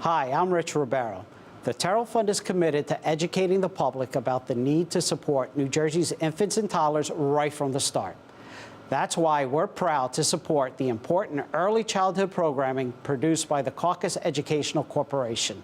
Hi, I'm Rich Ribeiro. The Terrell Fund is committed to educating the public about the need to support New Jersey's infants and toddlers right from the start. That's why we're proud to support the important early childhood programming produced by the Caucus Educational Corporation.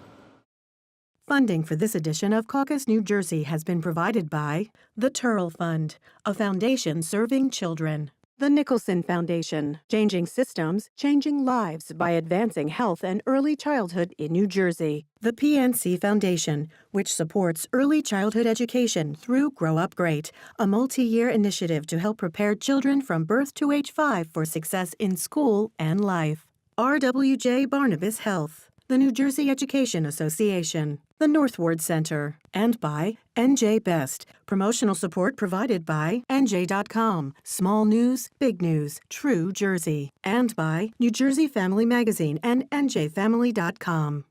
Funding for this edition of Caucus New Jersey has been provided by the Terrell Fund, a foundation serving children. The Nicholson Foundation, changing systems, changing lives by advancing health and early childhood in New Jersey. The PNC Foundation, which supports early childhood education through Grow Up Great, a multi-year initiative to help prepare children from birth to age 5 for success in school and life. RWJ Barnabas Health. The New Jersey Education Association, the Northward Center, and by NJ Best. Promotional support provided by NJ.com, Small News, Big News, True Jersey, and by New Jersey Family Magazine and NJFamily.com.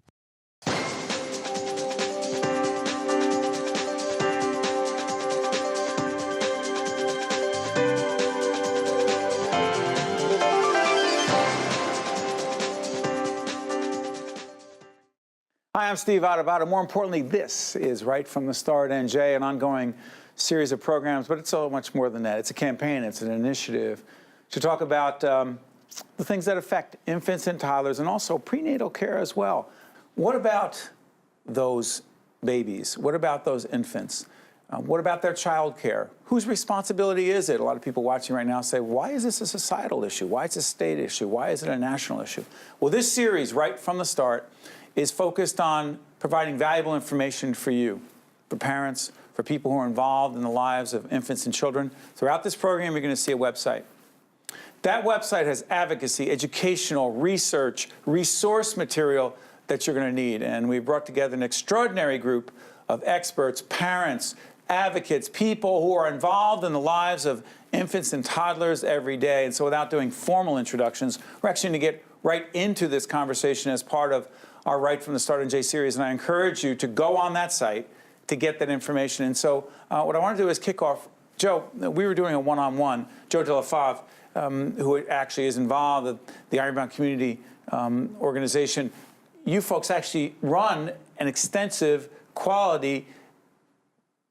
Hi, I'm Steve Adubato. More importantly, this is Right from the Start NJ, an ongoing series of programs, but it's so much more than that. It's a campaign, it's an initiative to talk about the things that affect infants and toddlers and also prenatal care as well. What about those babies? What about those infants? What about their child care? Whose responsibility is it? A lot of people watching right now say, why is this a societal issue? Why is it a state issue? Why is it a national issue? Well, this series, Right from the Start, is focused on providing valuable information for you, for parents, for people who are involved in the lives of infants and children. Throughout this program, you're going to see a website. That website has advocacy, educational, research, resource material that you're going to need. And we brought together an extraordinary group of experts, parents, advocates, people who are involved in the lives of infants and toddlers every day. And so without doing formal introductions, we're actually going to get right into this conversation as part of our Right from the Start NJ series, and I encourage you to go on that site to get that information. And so what I want to do is kick off. Joe, we were doing a one-on-one. Joe Della, Fave, who actually is involved with the Ironbound community organization. You folks actually run an extensive quality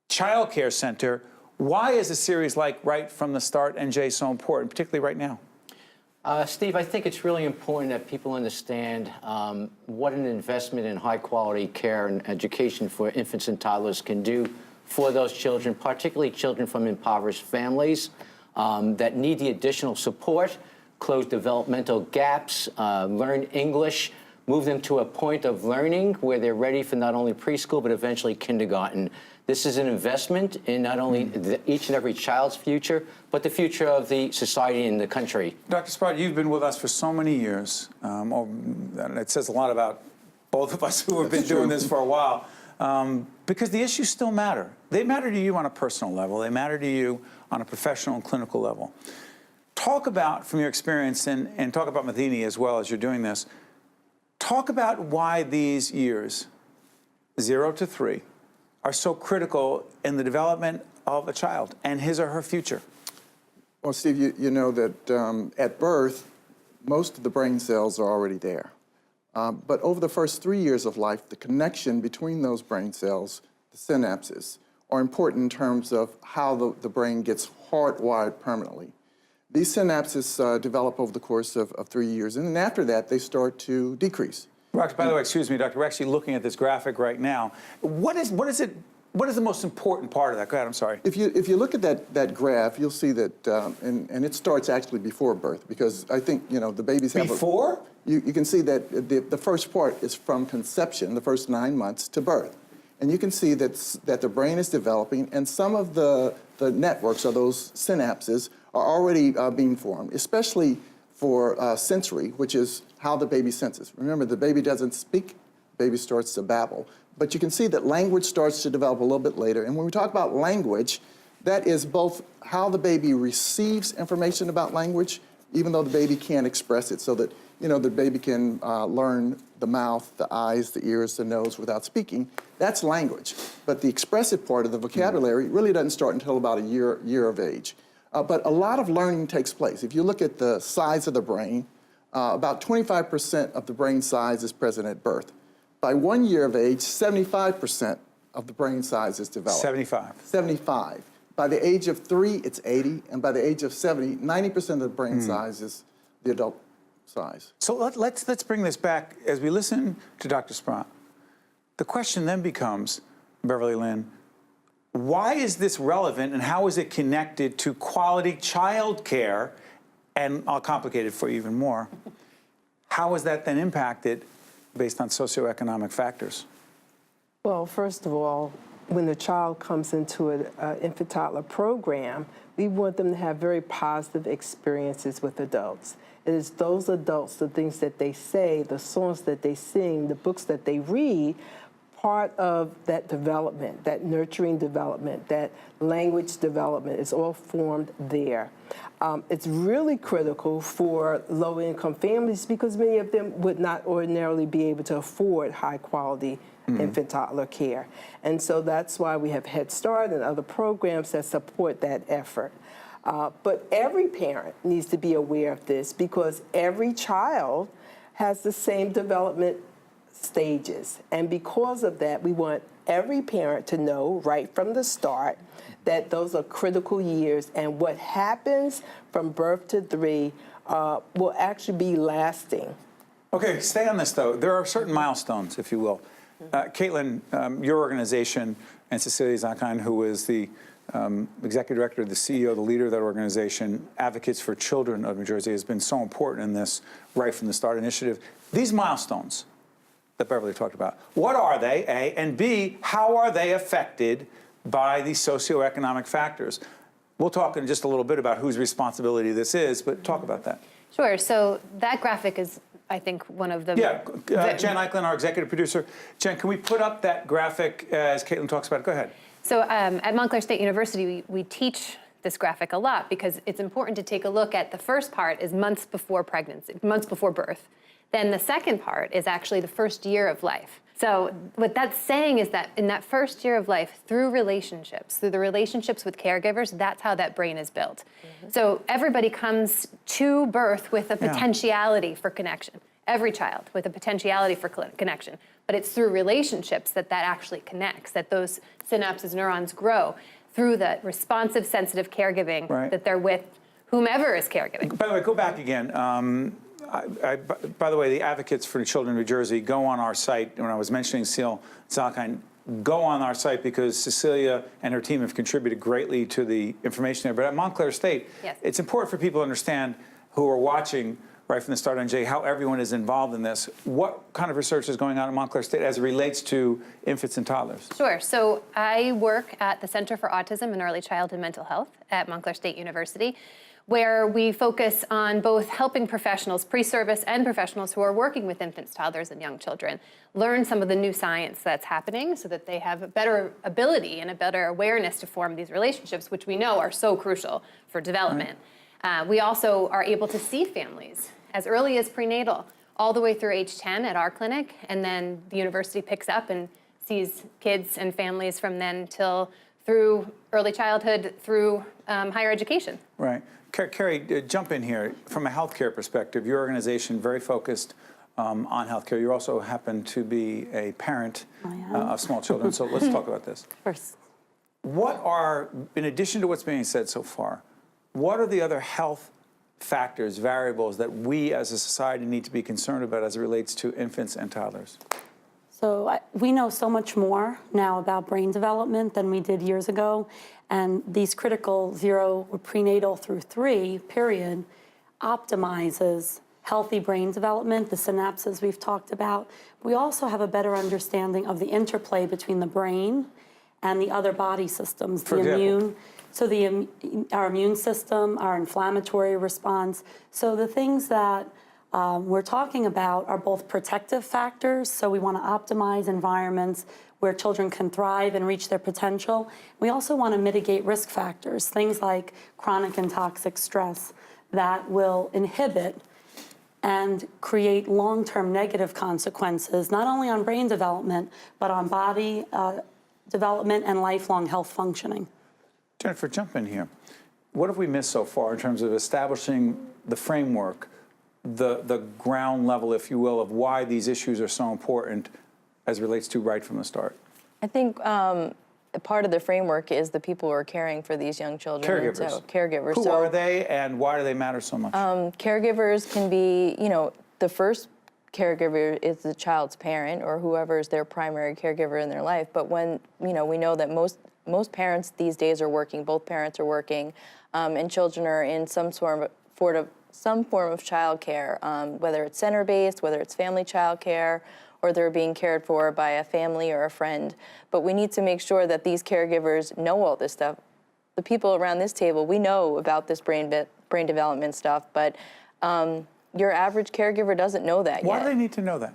child care center. Why is a series like Right from the Start NJ so important, particularly right now? Steve, I think it's really important that people understand what an investment in high-quality care and education for infants and toddlers can do for those children, particularly children from impoverished families that need the additional support, close developmental gaps, learn English, move them to a point of learning where they're ready for not only preschool but eventually kindergarten. This is an investment in not only each and every child's future, but the future of the society and the country. Dr. Sprott, you've been with us for so many years. And it says a lot about both of us who have been doing this for a while, because the issues still matter. They matter to you on a personal level. They matter to you on a professional and clinical level. Talk about, from your experience, and talk about Matheny as well as you're doing this, talk about why these years, 0 to 3, are so critical in the development of a child and his or her future. Well, Steve, you know that at birth, most of the brain cells are already there. But over the first 3 years of life, the connection between those brain cells, the synapses, are important in terms of how the brain gets hardwired permanently. These synapses develop over the course of 3 years, and then after that, they start to decrease. By the way, excuse me, Doctor, we're actually looking at this graphic right now. What is the most important part of that? Go ahead, I'm sorry. If you look at that graph, you'll see that, and it starts actually before birth, because I think, you know, the babies have Before? You can see that the first part is from conception, the first 9 months, to birth. And you can see that the brain is developing, and some of the networks, or those synapses, are already being formed, especially for sensory, which is how the baby senses. Remember, the baby doesn't speak, the baby starts to babble. But you can see that language starts to develop a little bit later. And when we talk about language, that is both how the baby receives information about language, even though the baby can't express it, so that, you know, the baby can learn the mouth, the eyes, the ears, the nose without speaking. That's language. But the expressive part of the vocabulary really doesn't start until about a year of age. But a lot of learning takes place. If you look at the size of the brain, about 25% of the brain size is present at birth. By 1 year of age, 75% of the brain size is developed. 75. 75. By the age of 3, it's 80, and by the age of 70, 90% of the brain size is the adult size. So let's bring this back as we listen to Dr. Sprott. The question then becomes, Beverly, Lynn, why is this relevant and how is it connected to quality child care? And I'll complicate it for you even more. How is that then impacted based on socioeconomic factors? Well, first of all, when the child comes into an infant toddler program, we want them to have very positive experiences with adults. It is those adults, the things that they say, the songs that they sing, the books that they read, part of that development, that nurturing development, that language development is all formed there. It's really critical for low-income families because many of them would not ordinarily be able to afford high-quality infant toddler care. And so that's why we have Head Start and other programs that support that effort. But every parent needs to be aware of this because every child has the same development stages. And because of that, we want every parent to know right from the start that those are critical years and what happens from birth to 3 will actually be lasting. Okay, stay on this though. There are certain milestones, if you will. Kaitlin, your organization, and Cecilia Zakhan, who is the executive director, the CEO, the leader of that organization, Advocates for Children of New Jersey, has been so important in this right from the start initiative. These milestones that Beverly talked about, what are they, A, and B, how are they affected by these socioeconomic factors? We'll talk in just a little bit about whose responsibility this is, but talk about that. Sure. So that graphic is, I think, one of the... Yeah, Jen Eichlin, our executive producer. Jen, can we put up that graphic as Kaitlin talks about it? Go ahead. So at Montclair State University, we teach this graphic a lot because it's important to take a look at the first part is months before pregnancy, months before birth. Then the second part is actually the first year of life. So what that's saying is that in that first year of life, through relationships, through the relationships with caregivers, that's how that brain is built. So everybody comes to birth with a potentiality for connection. Every child with a potentiality for connection. But it's through relationships that that actually connects, that those synapses, neurons grow through the responsive, sensitive caregiving that they're with whomever is caregiving. By the way, go back again. By the way, the Advocates for Children in New Jersey, go on our site. When I was mentioning Cecile Zakhan, go on our site because Cecilia and her team have contributed greatly to the information there. But at Montclair State, it's important for people to understand who are watching right from the start on Jay, how everyone is involved in this. What kind of research is going on at Montclair State as it relates to infants and toddlers? Sure. So I work at the Center for Autism and Early Childhood Mental Health at Montclair State University, where we focus on both helping professionals, pre-service and professionals who are working with infants, toddlers, and young children, learn some of the new science that's happening so that they have a better ability and a better awareness to form these relationships, which we know are so crucial for development. We also are able to see families as early as prenatal, all the way through age 10 at our clinic, and then the university picks up and sees kids and families from then till through early childhood, through higher education. Right. Carrie, jump in here. From a healthcare perspective, your organization very focused on healthcare. You also happen to be a parent of small children, so let's talk about this. First. What are, in addition to what's being said so far, what are the other health factors, variables that we as a society need to be concerned about as it relates to infants and toddlers? So we know so much more now about brain development than we did years ago. And these critical 0 or prenatal through 3 period optimizes healthy brain development, the synapses we've talked about. We also have a better understanding of the interplay between the brain and the other body systems, For example? Our immune system, our inflammatory response. So the things that we're talking about are both protective factors, so we want to optimize environments where children can thrive and reach their potential. We also want to mitigate risk factors, things like chronic and toxic stress that will inhibit and create long-term negative consequences, not only on brain development, but on body development and lifelong health functioning. Jennifer, jump in here. What have we missed so far in terms of establishing the framework, the ground level, if you will, of why these issues are so important as it relates to right from the start? I think part of the framework is the people who are caring for these young children. Caregivers. So, caregivers. Who are they, and why do they matter so much? Caregivers can be, the first caregiver is the child's parent or whoever is their primary caregiver in their life. But when, we know that most parents these days are working, both parents are working, and children are in some form of child care, whether it's center-based, whether it's family child care, or they're being cared for by a family or a friend. But we need to make sure that these caregivers know all this stuff. The people around this table, we know about this brain development stuff, but your average caregiver doesn't know that yet. Why do they need to know that?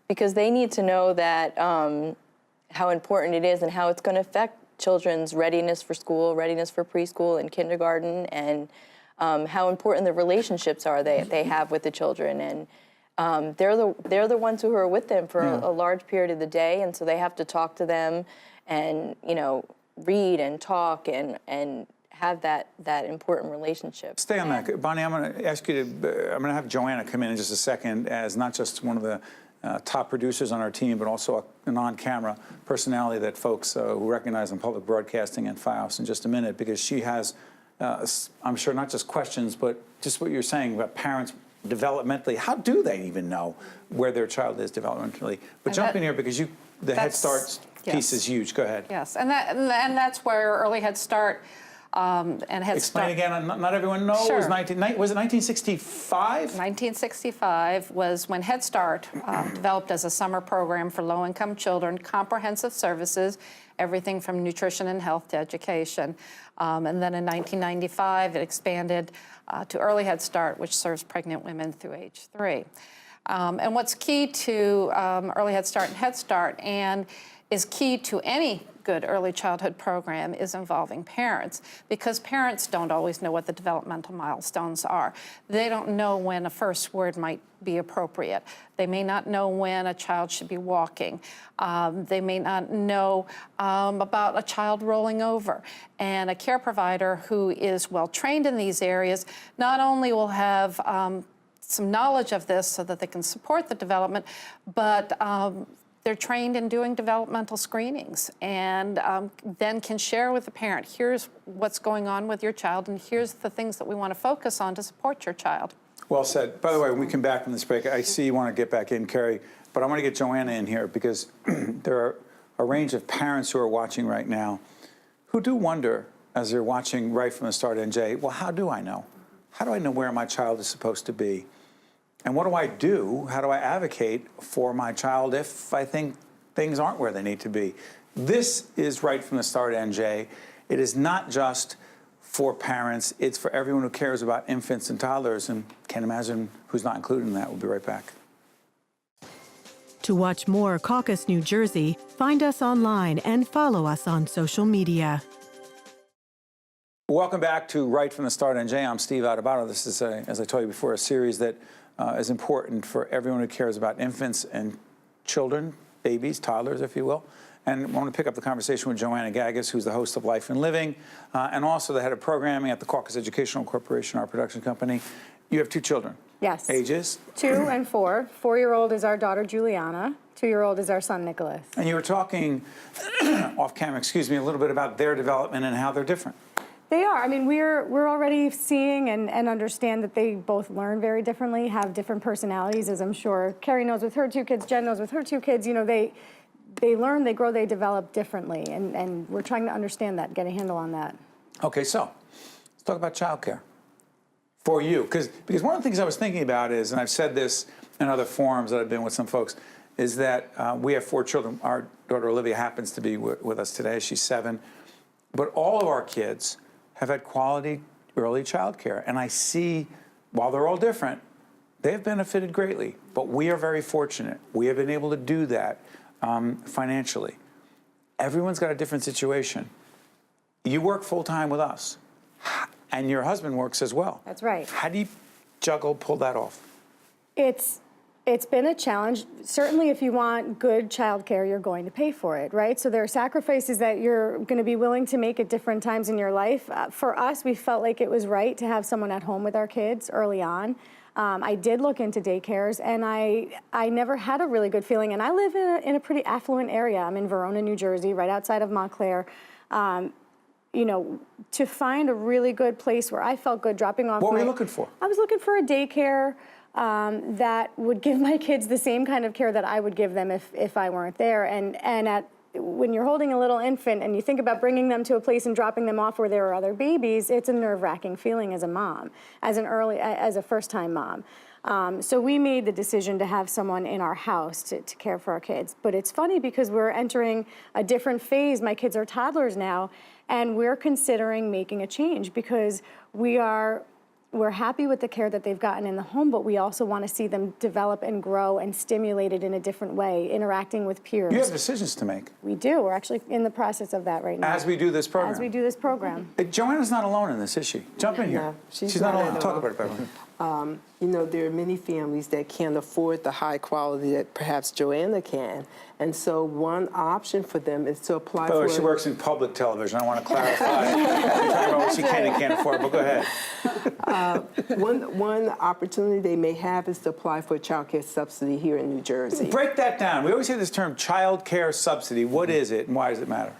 Because they need to know that how important it is and how it's going to affect children's readiness for school, readiness for preschool and kindergarten, and how important the relationships are they have with the children. And they're the ones who are with them for a large period of the day, and so they have to talk to them and, read and talk and have that important relationship. Stay on that. Bonnie, I'm going to ask you to, I'm going to have Joanna come in just a second as not just one of the top producers on our team, but also an on-camera personality that folks who recognize in public broadcasting and FIOS in just a minute, because she has, I'm sure, not just questions, but just what you're saying about parents developmentally. How do they even know where their child is developmentally? But jump in here, because the Head Start piece is huge. Go ahead. Yes, and that's where early Head Start and Head Start. Explain again. Not everyone knows. Sure. Was it 1965? 1965 was when Head Start developed as a summer program for low-income children, comprehensive services, everything from nutrition and health to education. And then in 1995, it expanded to Early Head Start, which serves pregnant women through age 3. And what's key to Early Head Start and Head Start, and is key to any good early childhood program, is involving parents, because parents don't always know what the developmental milestones are. They don't know when a first word might be appropriate. They may not know when a child should be walking. They may not know about a child rolling over. And a care provider who is well trained in these areas not only will have some knowledge of this so that they can support the development, but they're trained in doing developmental screenings, and then can share with the parent, here's what's going on with your child, and here's the things that we want to focus on to support your child. Well said. By the way, when we come back from this break, I see you want to get back in, Carrie, but I want to get Joanna in here, because there are a range of parents who are watching right now who do wonder, as they're watching right from the start, NJ, well, how do I know? How do I know where my child is supposed to be? And what do I do? How do I advocate for my child if I think things aren't where they need to be? This is right from the start, NJ. It is not just for parents. It's for everyone who cares about infants and toddlers, and can't imagine who's not included in that. We'll be right back. To watch more Caucus New Jersey, find us online and follow us on social media. Welcome back to Right from the Start, NJ. I'm Steve Adubato. This is, as I told you before, a series that is important for everyone who cares about infants and children, babies, toddlers, if you will. And I want to pick up the conversation with Joanna Gagis, who's the host of Life and Living, and also the head of programming at the Caucus Educational Corporation, our production company. You have 2 children. Yes. Ages? 2 and 4. 4-year-old is our daughter, Juliana. 2-year-old is our son, Nicholas. And you were talking off camera, excuse me, a little bit about their development and how they're different. They are. I mean, we're already seeing and understand that they both learn very differently, have different personalities, as I'm sure Carrie knows with her 2 kids, Jen knows with her 2 kids. You know, they learn, they grow, they develop differently, and we're trying to understand that, get a handle on that. Okay, so let's talk about childcare for you, because one of the things I was thinking about is, and I've said this in other forums that I've been with some folks, is that we have 4 children. Our daughter Olivia happens to be with us today. She's 7, but all of our kids have had quality early child care. And I see, while they're all different, they've benefited greatly. But we are very fortunate. We have been able to do that financially. Everyone's got a different situation. You work full-time with us, and your husband works as well. That's right. How do you pull that off? It's been a challenge. Certainly, if you want good childcare, you're going to pay for it, right? So there are sacrifices that you're going to be willing to make at different times in your life. For us, we felt like it was right to have someone at home with our kids early on. I did look into daycares, and I never had a really good feeling. And I live in a pretty affluent area. I'm in Verona, New Jersey, right outside of Montclair. You know, to find a really good place where I felt good dropping off. What were you looking for? I was looking for a daycare that would give my kids the same kind of care that I would give them if I weren't there. And when you're holding a little infant and you think about bringing them to a place and dropping them off where there are other babies, it's a nerve-wracking feeling as a mom, as a first-time mom. So we made the decision to have someone in our house to care for our kids. But it's funny because we're entering a different phase. My kids are toddlers now, and we're considering making a change because we're happy with the care that they've gotten in the home, but we also want to see them develop and grow and stimulated in a different way, interacting with peers. You have decisions to make. We do. We're actually in the process of that right now. As we do this program. As we do this program. Joanna's not alone in this, is she? Jump in here. No, she's not not alone. at Talk all. about it, Beverly. You know, there are many families that can't afford the high quality that perhaps Joanna can. And so one option for them is to apply By the way, for... she works in public television. I want to clarify. We're talking about what she can and can't afford, but go ahead. One opportunity they may have is to apply for a child care subsidy here in New Jersey. Break that down. We always hear this term child care subsidy. What is it and why does it matter?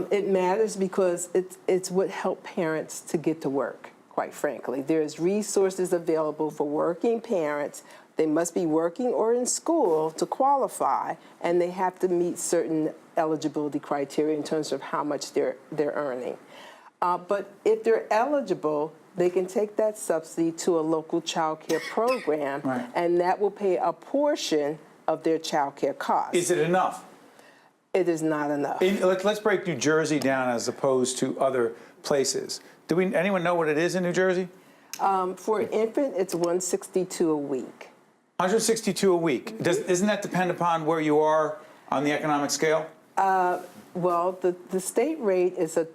It matters because it's what helps parents to get to work, quite frankly. There's resources available for working parents. They must be working or in school to qualify, and they have to meet certain eligibility criteria in terms of how much they're earning. But if they're eligible, they can take that subsidy to a local child care program, Right. and that will pay a portion of their child care costs. Is it enough? It is not enough. Let's break New Jersey down as opposed to other places. Anyone know what it is in New Jersey? For an infant, it's $162 a week. 162 a week. Isn't that depend upon where you are on the economic scale? Well, the state rate is a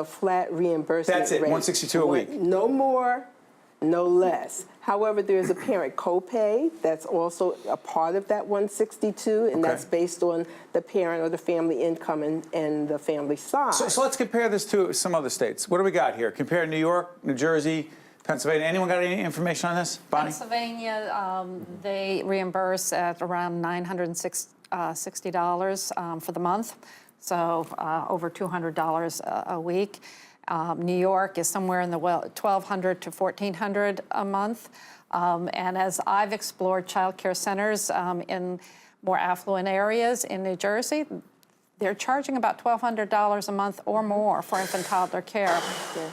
flat reimbursement That's it, rate. 162 a week. No more, no less. However, there's a parent copay that's also a part of that 162, and that's based on the parent or the family income and the family size. So let's compare this to some other states. What do we got here? Compare New York, New Jersey, Pennsylvania. Anyone got any information on this? Bonnie? Pennsylvania, they reimburse at around $960 for the month, so over $200 a week. New York is somewhere in the $1,200 to $1,400 a month. And as I've explored child care centers in more affluent areas in New Jersey, they're charging about $1,200 a month or more for infant toddler care.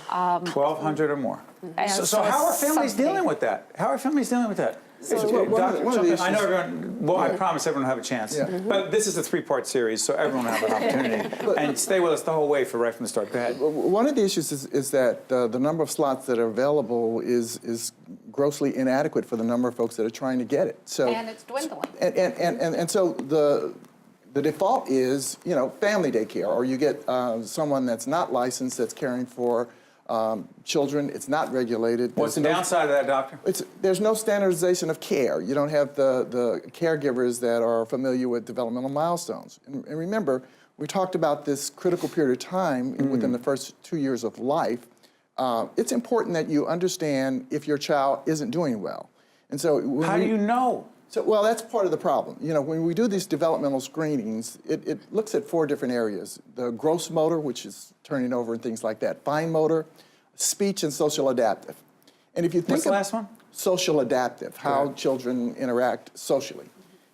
$1,200 or more. So how are families dealing with that? How are families dealing with that? I know everyone, well, I promise everyone will have a chance. Yeah. But this is a three-part series, so everyone will have an opportunity. And stay with us the whole way right from the start. Go ahead. One of the issues is that the number of slots that are available is grossly inadequate for the number of folks that are trying to get it. So, and it's dwindling. And so the default is, family daycare, or you get someone that's not licensed that's caring for children. It's not regulated. What's the downside of that, doctor? There's no standardization of care. You don't have the caregivers that are familiar with developmental milestones. And remember, we talked about this critical period of time within the first 2 years of life. It's important that you understand if your child isn't doing well. And so how do you know? Well, that's part of the problem. When we do these developmental screenings, it looks at 4 different areas. The gross motor, which is turning over and things like that. Fine motor, speech, and social adaptive. And if you think What's the last one? Social adaptive, how children interact socially.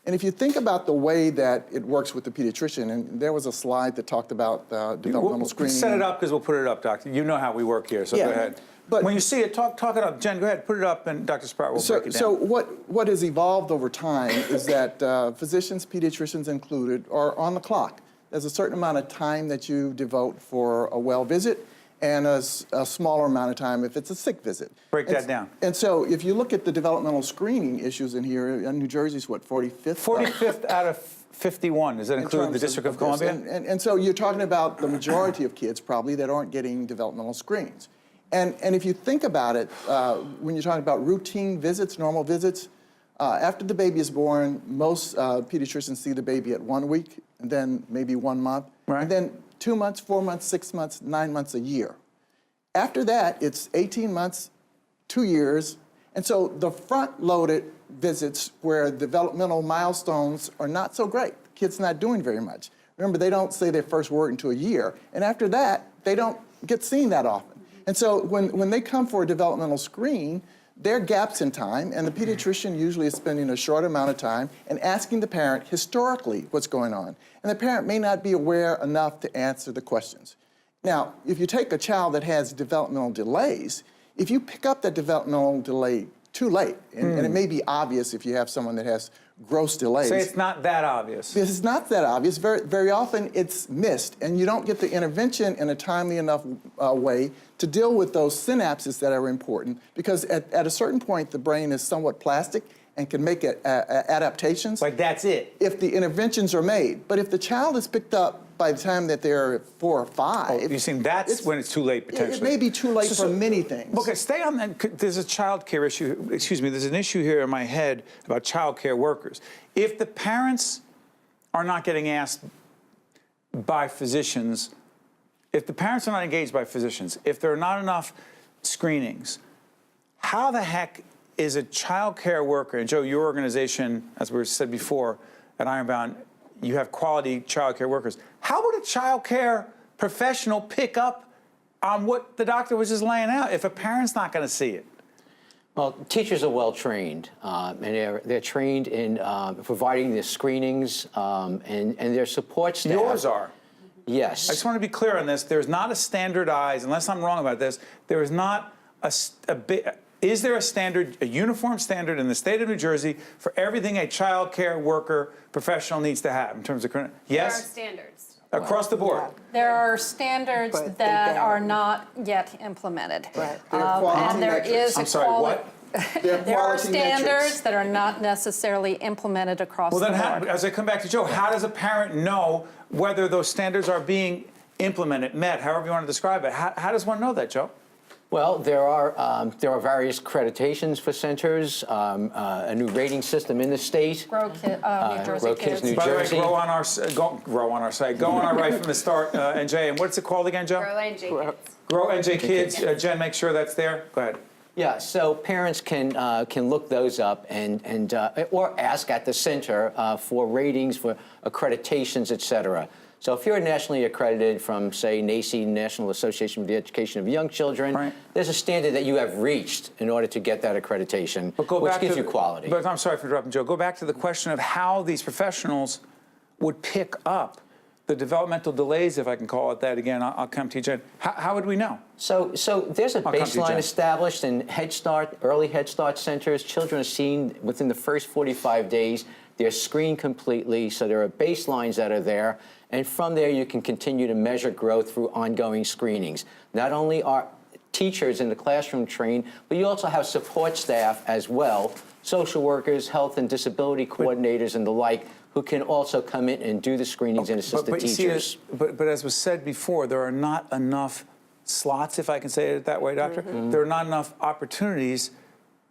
And if you think about the way that it works with the pediatrician, and there was a slide that talked about developmental screening. Set it up because we'll put it up, doctor. You know how we work here, so go ahead. But when you see it, talk it up. Jen, go ahead, put it up, and Dr. Sprott will break it down. So what has evolved over time is that physicians, pediatricians included, are on the clock. There's a certain amount of time that you devote for a well visit, and a smaller amount of time if it's a sick visit. Break that down. And so if you look at the developmental screening issues in here, New Jersey's what, 45th? 45th out of 51. Does that include the District of Columbia? And so you're talking about the majority of kids probably that aren't getting developmental screens. And if you think about it, when you're talking about routine visits, normal visits, after the baby is born, most pediatricians see the baby at 1 week, and then maybe 1 month, and then 2 months, 4 months, 6 months, 9 months, a year. After that, it's 18 months, 2 years, And so the front-loaded visits where developmental milestones are not so great, the kid's not doing very much. Remember, they don't say their first word until a year, and after that, they don't get seen that often. And so when they come for a developmental screen, there are gaps in time, and the pediatrician usually is spending a short amount of time and asking the parent historically what's going on. And the parent may not be aware enough to answer the questions. Now, if you take a child that has developmental delays, if you pick up that developmental delay too late, and it may be obvious if you have someone that has gross delays. Say it's not that obvious. It's not that obvious. Very often it's missed, and you don't get the intervention in a timely enough way to deal with those synapses that are important, because at a certain point, the brain is somewhat plastic and can make adaptations. Like that's it. If the interventions are made. But if the child is picked up by the time that they're 4 or 5. You're saying that's when it's too late, potentially. It may be too late for many things. Okay, stay on that. There's a child care issue, excuse me, there's an issue here in my head about child care workers. If the parents are not getting asked by physicians, if the parents are not engaged by physicians, if there are not enough screenings, how the heck is a child care worker, and Joe, your organization, as we said before, at Ironbound, you have quality child care workers. How would a child care professional pick up on what the doctor was just laying out if a parent's not going to see it? Well, teachers are well trained, and they're trained in providing the screenings and their support staff. Yours are. Yes. I just want to be clear on this. There's not a standardized, unless I'm wrong about this, there is not is there a standard, a uniform standard in the state of New Jersey for everything a child care worker professional needs to have in terms of, yes? There are standards. Across the board. There are standards But that are not yet implemented. Right. There are quality And there metrics. is I'm sorry, what? There are quality standards metrics. that are not necessarily implemented across Well, the then, board. as I come back to Joe, how does a parent know whether those standards are being implemented, met, however you want to describe it? How does one know that, Joe? Well, there are various accreditations for centers, a new rating system in the state. Grow New Jersey Grow Kids New By the way, Jersey. go on our site. Go on our right from the start, NJ. And what's it called again, Joe? Grow NJ Kids. Grow NJ Kids. Jen, make sure that's there. Go ahead. Yeah, so parents can look those up and or ask at the center for ratings, for accreditations, et cetera. So if you're nationally accredited from, say, NACE, National Association for the Education of Young Children, right, there's a standard that you have reached in order to get that accreditation, but which gives you quality. But I'm sorry for interrupting, Joe. Go back to the question of how these professionals would pick up the developmental delays, if I can call it that again. I'll come to you, Jen. How would we know? So there's a come to you, baseline Jen. established in Head Start, early Head Start centers. Children are seen within the first 45 days. They're screened completely, so there are baselines that are there. And from there, you can continue to measure growth through ongoing screenings. Not only are teachers in the classroom trained, but you also have support staff as well, social workers, health and disability coordinators, and the like, who can also come in and do the screenings and assist the you see, teachers. but as was said before, there are not enough slots, if I can say it that way, Doctor. There are not enough opportunities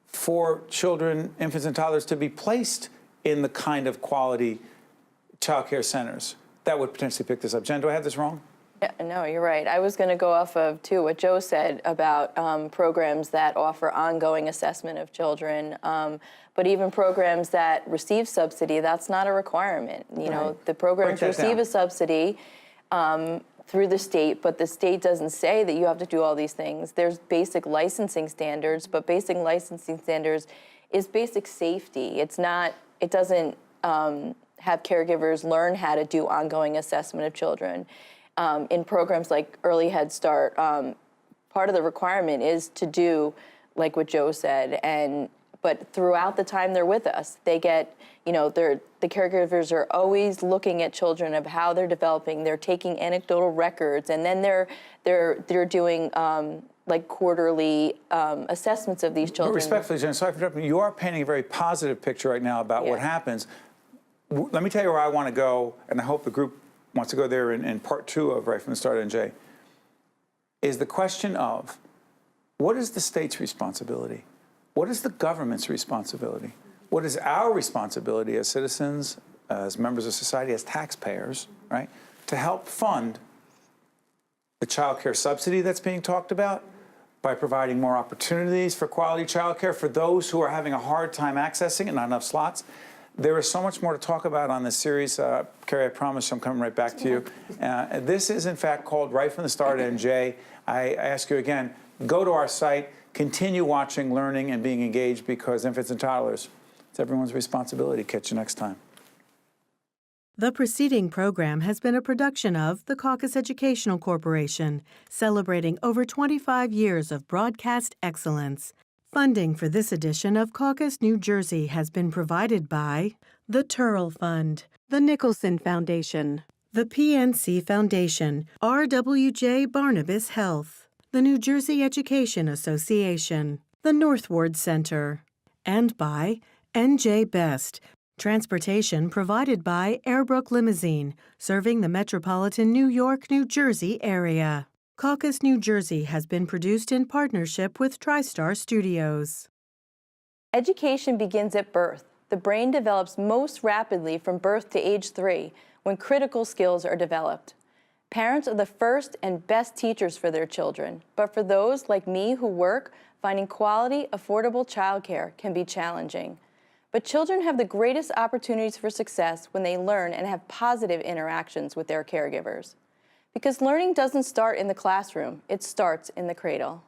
for children, infants and toddlers to be placed in the kind of quality child care centers that would potentially pick this up. Jen, do I have this wrong? Yeah, no, you're right. I was going to go off of, too, what Joe said about programs that offer ongoing assessment of children. But even programs that receive subsidy, that's not a requirement. You know, the programs receive a subsidy through the state, but the state doesn't say that you have to do all these things. There's basic licensing standards, but basic licensing standards is basic safety. It's not, it doesn't have caregivers learn how to do ongoing assessment of children. In programs like Early Head Start, part of the requirement is to do, like what Joe said, but throughout the time they're with us, they get, you know, the caregivers are always looking at children of how they're developing. They're taking anecdotal records, and then they're doing like quarterly assessments of these children. But respectfully, Jen, sorry for interrupting. You are painting a very positive picture right now about what happens. Let me tell you where I want to go, and I hope the group wants to go there in part 2 of Right from the Start, NJ, is the question of what is the state's responsibility? What is the government's responsibility? What is our responsibility as citizens, as members of society, as taxpayers, right, to help fund the child care subsidy that's being talked about, by providing more opportunities for quality childcare for those who are having a hard time accessing it, not enough slots. There is so much more to talk about on this series. Carrie, I promise I'm coming right back to you. This is, in fact, called Right from the Start, NJ. I ask you again, go to our site, continue watching, learning, and being engaged, because infants and toddlers, it's everyone's responsibility. Catch you next time. The preceding program has been a production of the Caucus Educational Corporation, celebrating over 25 years of broadcast excellence. Funding for this edition of Caucus New Jersey has been provided by the Turl Fund, the Nicholson Foundation, the PNC Foundation, RWJ Barnabas Health, the New Jersey Education Association, the Northward Center, and by NJ Best, transportation provided by Airbrook Limousine, serving the metropolitan New York, New Jersey area. Caucus New Jersey has been produced in partnership with TriStar Studios. Education begins at birth. The brain develops most rapidly from birth to age 3, when critical skills are developed. Parents are the first and best teachers for their children, but for those like me who work, finding quality, affordable childcare can be challenging. But children have the greatest opportunities for success when they learn and have positive interactions with their caregivers. Because learning doesn't start in the classroom, it starts in the cradle.